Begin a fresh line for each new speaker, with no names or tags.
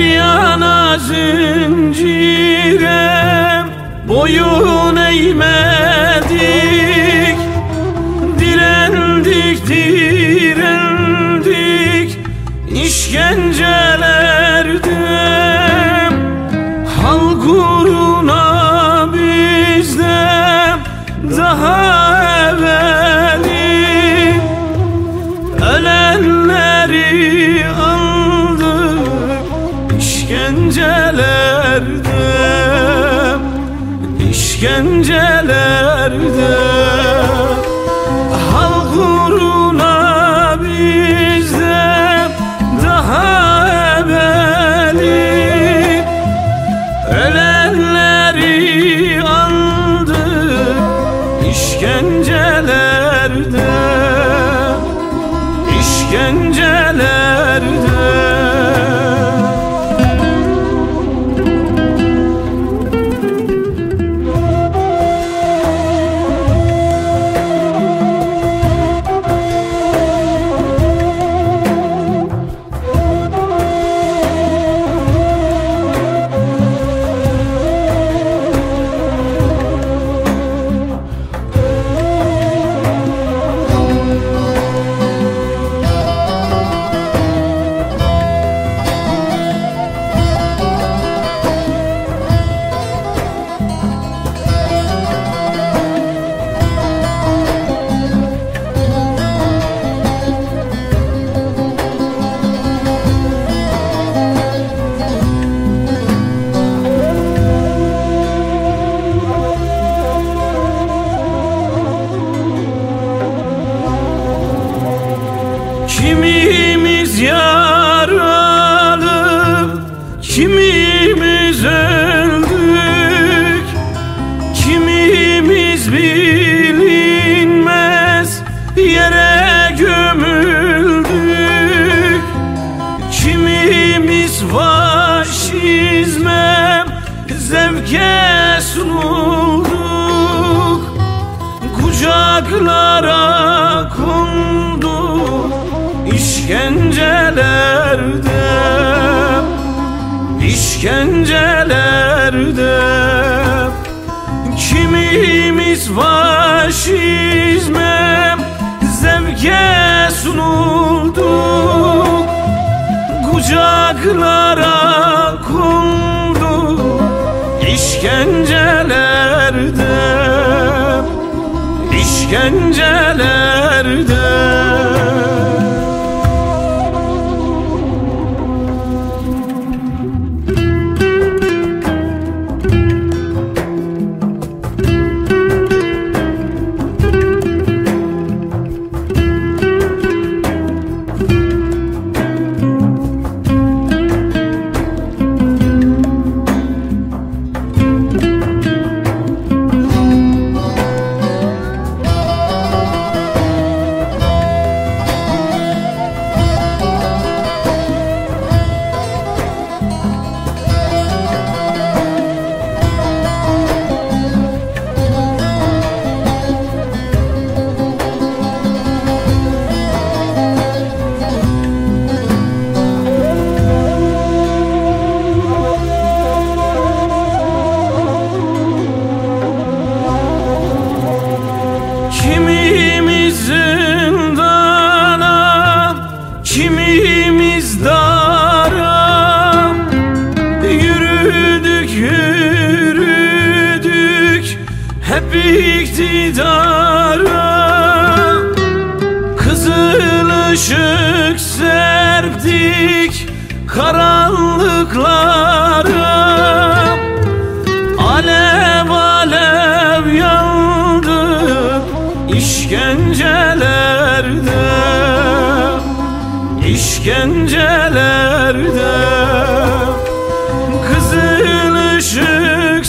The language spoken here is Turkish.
yana zincire boyun eğmedik, direndik, direndik işkencelerde. Halk uğruna bizden daha evveli ölenleri aldık işkencelerde, işkencelerde. Halk uğruna bizden daha evveli ölenleri aldık işkencelerde, işkencelerde. Kimimiz yaralı, kimimiz öldük, kimimiz bilinmez yere gömüldük, kimimiz faşizme zevke sunulduk, kucaklara konduk İşkencelerde, işkencelerde. Kimimiz faşizme zevke sunulduk, kucaklara konduk işkencelerde, işkencelerde. Kimimiz dara yürüdük, yürüdük hep iktidara. Kızıl ışık serptik karanlıklara, alev alev yandık işkencelerde, işkencelerde. Kızıl ışık